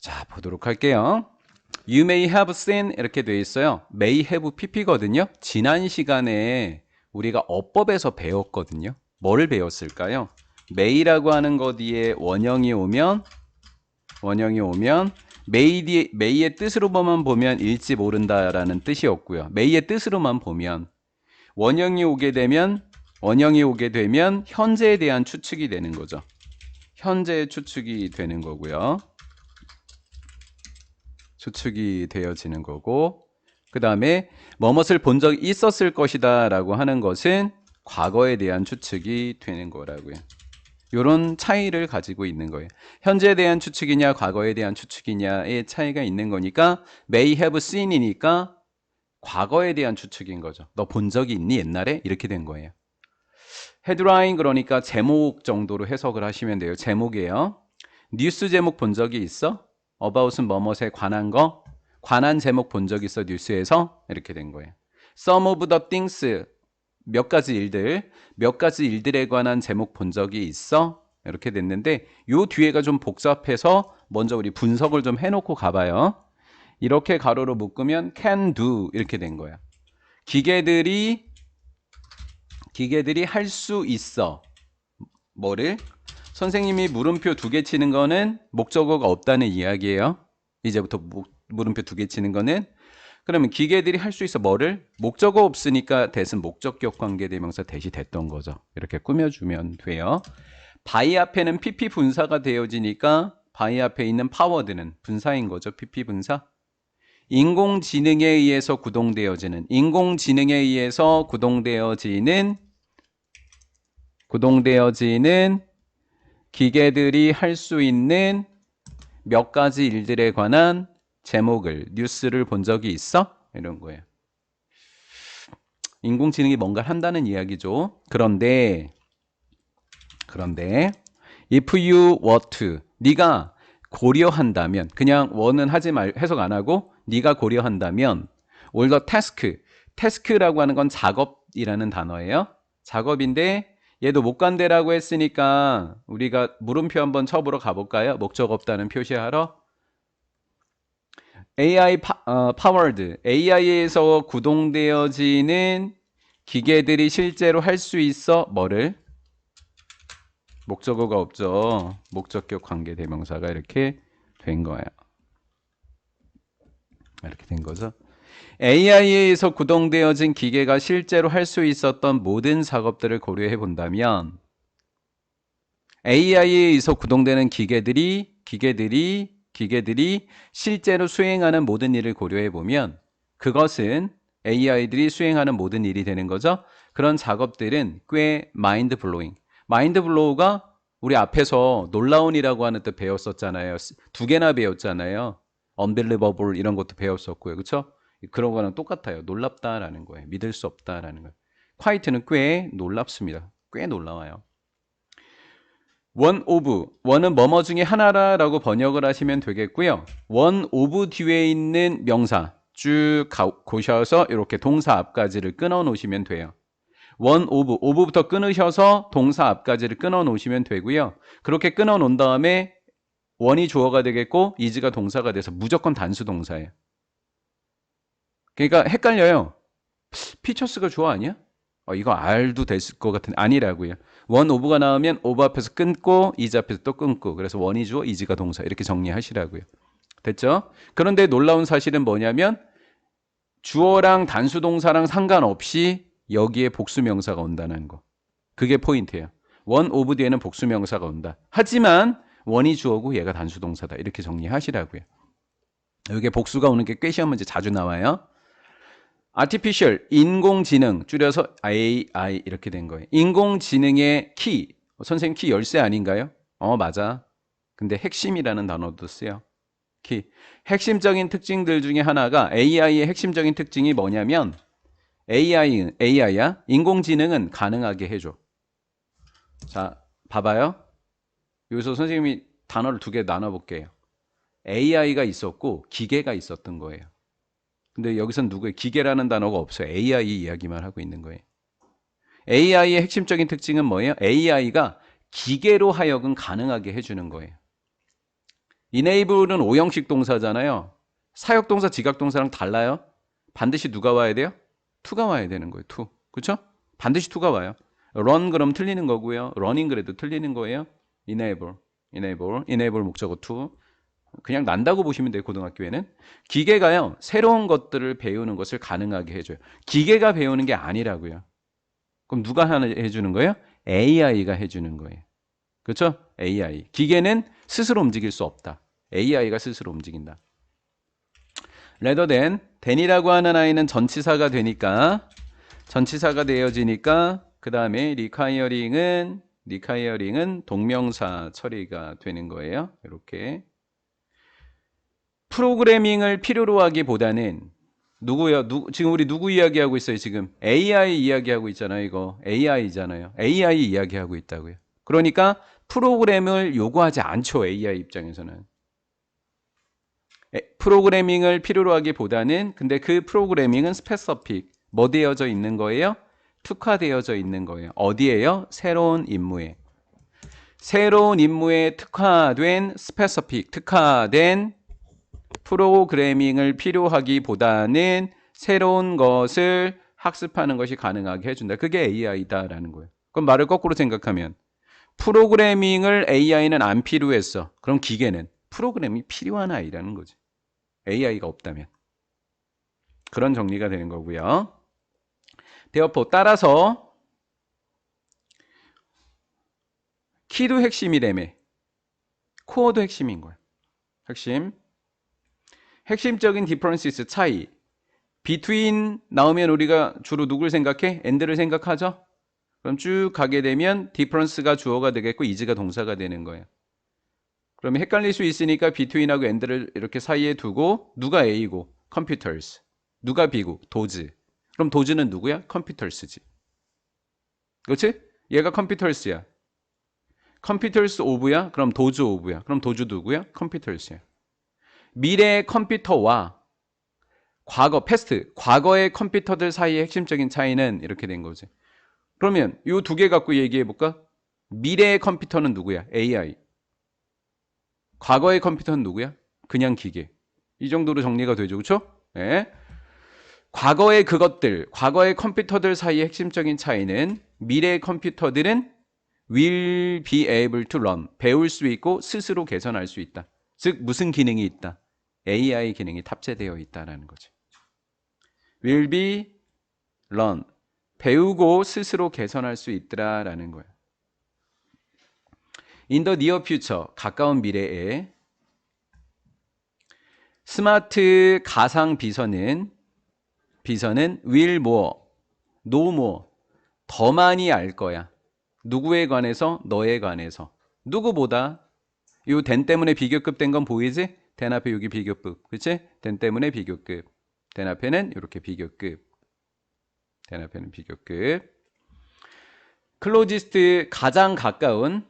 자, 보도록 할게요. You may have seen 이렇게 돼 있어요. may have pp거든요. 지난 시간에 우리가 어법에서 배웠거든요. 뭘 배웠을까요? may라고 하는 것 뒤에 원형이 오면 may의 뜻으로만 보면 읽지 모른다라는 뜻이었고요. may의 뜻으로만 보면 원형이 오게 되면 현재에 대한 추측이 되는 거죠. 현재의 추측이 되는 거고요. 추측이 되어지는 거고, 그 다음에 뭐뭇을 본 적이 있었을 것이다 라고 하는 것은 과거에 대한 추측이 되는 거라고요. 이런 차이를 가지고 있는 거예요. 현재에 대한 추측이냐 과거에 대한 추측이냐의 차이가 있는 거니까 may have seen이니까 과거에 대한 추측인 거죠. 너 본 적이 있니 옛날에? 이렇게 된 거예요. 헤드라인 그러니까 제목 정도로 해석을 하시면 돼요. 제목이에요. 뉴스 제목 본 적이 있어? about은 뭐뭇에 관한 거? 관한 제목 본 적 있어 뉴스에서? 이렇게 된 거예요. some of the things 몇 가지 일들에 관한 제목 본 적이 있어? 이렇게 됐는데 요 뒤에가 좀 복잡해서 먼저 우리 분석을 좀 해놓고 가봐요. 이렇게 가로로 묶으면 can do 이렇게 된 거야. 기계들이 할 수 있어. 뭐를? 선생님이 물음표 2개 치는 거는 목적어가 없다는 이야기예요. 이제부터 물음표 2개 치는 거는 그러면 기계들이 할 수 있어 뭐를? 목적어 없으니까 대신 목적격 관계대명사 대시 됐던 거죠. 이렇게 꾸며주면 돼요. by 앞에는 pp 분사가 되어지니까 by 앞에 있는 파워드는 분사인 거죠. pp 분사. 인공지능에 의해서 구동되어지는 기계들이 할 수 있는 몇 가지 일들에 관한 제목을 뉴스를 본 적이 있어? 이런 거예요. 인공지능이 뭔가를 한다는 이야기죠. 그런데 if you were to 네가 고려한다면 그냥 원은 하지 말 해석 안 하고 네가 고려한다면 or the task라고 하는 건 작업이라는 단어예요. 작업인데 얘도 못 간대라고 했으니까 우리가 물음표 한번 쳐보러 가볼까요? 목적 없다는 표시하러. AI powered AI에서 구동되어지는 기계들이 실제로 할 수 있어 뭐를? 목적어가 없죠. 목적격 관계 대명사가 이렇게 된 거예요. 이렇게 된 거죠. AI에 의해서 구동되어진 기계가 실제로 할 수 있었던 모든 작업들을 고려해 본다면 AI에 의해서 구동되는 기계들이 실제로 수행하는 모든 일을 고려해 보면 그것은 AI들이 수행하는 모든 일이 되는 거죠. 그런 작업들은 꽤 마인드 블로잉. 마인드 블로우가 우리 앞에서 놀라운이라고 하는 뜻 배웠었잖아요. 2개나 배웠잖아요. unbelievable 이런 것도 배웠었고요. 그렇죠? 그런 거랑 똑같아요. 놀랍다라는 거예요. 믿을 수 없다라는 거예요. quiet는 꽤 놀랍습니다. 꽤 놀라워요. one of, one은 뭐뭐 중에 하나라고 번역을 하시면 되겠고요. one of 뒤에 있는 명사 쭉 고셔서 이렇게 동사 앞까지를 끊어 놓으시면 돼요. one of부터 끊으셔서 동사 앞까지를 끊어 놓으시면 되고요. 그렇게 끊어 놓은 다음에 one이 주어가 되겠고 is가 동사가 돼서 무조건 단수 동사예요. 그러니까 헷갈려요. 피처스가 주어 아니야? 이거 R도 됐을 것 같은데 아니라고요. one of가 나오면 of 앞에서 끊고 is 앞에서 또 끊고 그래서 one이 주어 is가 동사 이렇게 정리하시라고요. 됐죠? 그런데 놀라운 사실은 뭐냐면 주어랑 단수 동사랑 상관없이 여기에 복수 명사가 온다는 거. 그게 포인트예요. one of 뒤에는 복수 명사가 온다. 하지만 one이 주어고 얘가 단수 동사다. 이렇게 정리하시라고요. 여기에 복수가 오는 게 꽤 시험 문제 자주 나와요. artificial, 인공지능, 줄여서 AI 이렇게 된 거예요. 인공지능의 키, 선생님 키 열쇠 아닌가요? 맞아. 근데 핵심이라는 단어도 쓰여. 키. 핵심적인 특징들 중에 하나가 AI의 핵심적인 특징이 뭐냐면 AI야. 인공지능은 가능하게 해줘. 자, 봐봐요. 여기서 선생님이 단어를 2개 나눠볼게요. AI가 있었고 기계가 있었던 거예요. 근데 여기선 누구의 기계라는 단어가 없어요. AI 이야기만 하고 있는 거예요. AI의 핵심적인 특징은 뭐예요? AI가 기계로 하여금 가능하게 해주는 거예요. enable은 오형식 동사잖아요. 사역동사, 지각동사랑 달라요. 반드시 누가 와야 돼요? to가 와야 되는 거예요. to. 그렇죠? 반드시 to가 와요. run 그럼 틀리는 거고요. running 그래도 틀리는 거예요. enable 목적어 to. 그냥 난다고 보시면 돼요. 고등학교에는. 기계가요. 새로운 것들을 배우는 것을 가능하게 해줘요. 기계가 배우는 게 아니라고요. 그럼 누가 해주는 거예요? AI가 해주는 거예요. 그렇죠? AI. 기계는 스스로 움직일 수 없다. AI가 스스로 움직인다. rather than이라고 하는 아이는 전치사가 되니까 전치사가 되어지니까 그 다음에 requiring은 동명사 처리가 되는 거예요. 이렇게 프로그래밍을 필요로 하기보다는 누구요? 지금 우리 누구 이야기하고 있어요? 지금 AI 이야기하고 있잖아요. 이거 AI잖아요. AI 이야기하고 있다고요. 그러니까 프로그램을 요구하지 않죠. AI 입장에서는. 프로그래밍을 필요로 하기보다는 근데 그 프로그래밍은 스페시픽 뭐 되어져 있는 거예요? 특화되어져 있는 거예요. 어디에요? 새로운 임무에. 새로운 임무에 특화된 스페시픽 특화된 프로그래밍을 필요하기보다는 새로운 것을 학습하는 것이 가능하게 해준다. 그게 AI다라는 거예요. 그럼 말을 거꾸로 생각하면 프로그래밍을 AI는 안 필요했어. 그럼 기계는 프로그램이 필요한 아이라는 거지. AI가 없다면. 그런 정리가 되는 거고요. therefore 따라서 키도 핵심이라며. 코어도 핵심인 거야. 핵심적인 differences 차이. between 나오면 우리가 주로 누굴 생각해? and를 생각하죠? 그럼 쭉 가게 되면 difference가 주어가 되겠고 is가 동사가 되는 거예요. 그러면 헷갈릴 수 있으니까 between하고 and를 이렇게 사이에 두고 누가 A고? computers. 누가 B고? 도즈. 그럼 도즈는 누구야? computers지. 그렇지? 얘가 computers야. computers of야? 그럼 도즈 of야. 그럼 도즈 누구야? computers야. 미래의 컴퓨터와 과거, 패스트, 과거의 컴퓨터들 사이의 핵심적인 차이는 이렇게 된 거지. 그러면 이 두 개 갖고 얘기해 볼까? 미래의 컴퓨터는 누구야? AI. 과거의 컴퓨터는 누구야? 그냥 기계. 이 정도로 정리가 되죠. 그렇죠? 네. 과거의 그것들, 과거의 컴퓨터들 사이의 핵심적인 차이는 미래의 컴퓨터들은 will be able to learn. 배울 수 있고 스스로 개선할 수 있다. 즉 무슨 기능이 있다? AI 기능이 탑재되어 있다라는 거지. will be learn. 배우고 스스로 개선할 수 있더라라는 거야. in the near future. 가까운 미래에 스마트 가상 비서는 will more, know more. 더 많이 알 거야. 누구에 관해서? 너에 관해서. 누구보다. 요 than 때문에 비교급 된 건 보이지? than 앞에 여기 비교급. 그치? than 때문에 비교급. than 앞에는 이렇게 비교급. than 앞에는 비교급. closest 가장 가까운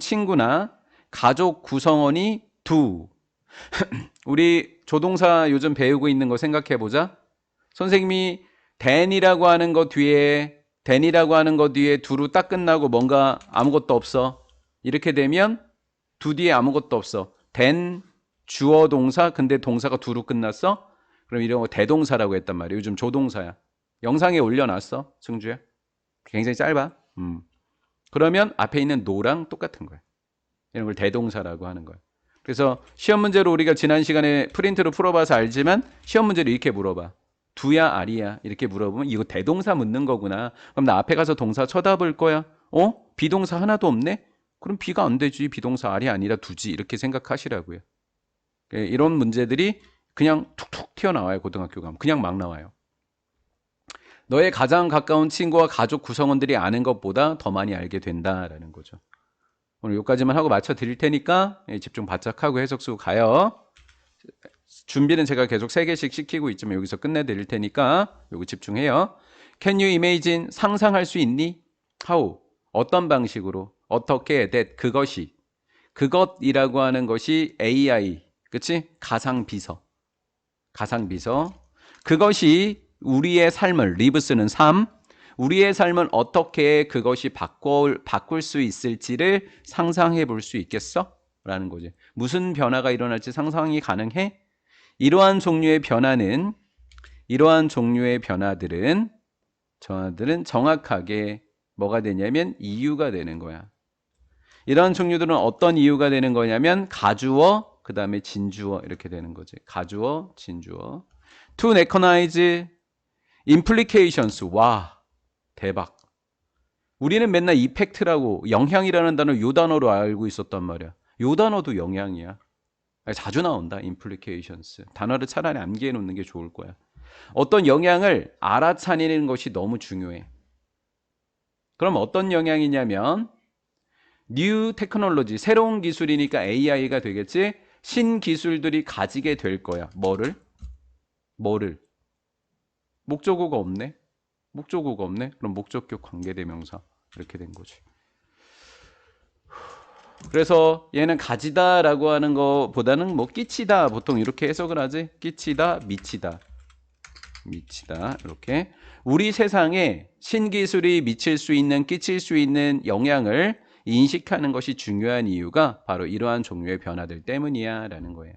친구나 가족 구성원이 do. 우리 조동사 요즘 배우고 있는 거 생각해 보자. 선생님이 than이라고 하는 거 뒤에 do로 딱 끝나고 뭔가 아무것도 없어. 이렇게 되면 do 뒤에 아무것도 없어. than 주어 동사 근데 동사가 do로 끝났어? 그럼 이런 거 대동사라고 했단 말이야. 요즘 조동사야. 영상에 올려놨어. 승주야. 굉장히 짧아. 그러면 앞에 있는 no랑 똑같은 거야. 이런 걸 대동사라고 하는 거야. 그래서 시험 문제로 우리가 지난 시간에 프린트로 풀어봐서 알지만 시험 문제로 이렇게 물어봐. 두야 아리야 이렇게 물어보면 이거 대동사 묻는 거구나. 그럼 나 앞에 가서 동사 쳐다볼 거야. 비동사 하나도 없네? 그럼 비가 안 되지. 비동사 아리 아니라 두지. 이렇게 생각하시라고요. 이런 문제들이 그냥 툭툭 튀어나와요. 고등학교 가면. 그냥 막 나와요. 너의 가장 가까운 친구와 가족 구성원들이 아는 것보다 더 많이 알게 된다라는 거죠. 오늘 여기까지만 하고 맞춰 드릴 테니까 집중 바짝 하고 해석 쓰고 가요. 준비는 제가 계속 3개씩 시키고 있지만 여기서 끝내 드릴 테니까 여기 집중해요. Can you imagine? 상상할 수 있니? How? 어떤 방식으로? 어떻게? that 그것이. 그것이라고 하는 것이 AI. 그치? 가상비서. 그것이 우리의 삶을 live스는 삶. 우리의 삶을 어떻게 그것이 바꿀 수 있을지를 상상해 볼 수 있겠어? 라는 거지. 무슨 변화가 일어날지 상상이 가능해? 이러한 종류의 변화들은 정확하게 뭐가 되냐면 이유가 되는 거야. 이러한 종류들은 어떤 이유가 되는 거냐면 가주어, 그 다음에 진주어 이렇게 되는 거지. 가주어, 진주어. To recognize implications. 와, 대박. 우리는 맨날 이펙트라고 영향이라는 단어 요 단어로 알고 있었단 말이야. 요 단어도 영향이야. 자주 나온다. implications. 단어를 차라리 암기해 놓는 게 좋을 거야. 어떤 영향을 알아차리는 것이 너무 중요해. 그럼 어떤 영향이냐면 new technology, 새로운 기술이니까 AI가 되겠지. 신기술들이 가지게 될 거야. 뭐를? 목적어가 없네. 그럼 목적격 관계대명사 이렇게 된 거지. 그래서 얘는 가지다라고 하는 것보다는 뭐 끼치다 보통 이렇게 해석을 하지. 끼치다, 미치다 이렇게. 우리 세상에 신기술이 끼칠 수 있는 영향을 인식하는 것이 중요한 이유가 바로 이러한 종류의 변화들 때문이야 라는 거예요.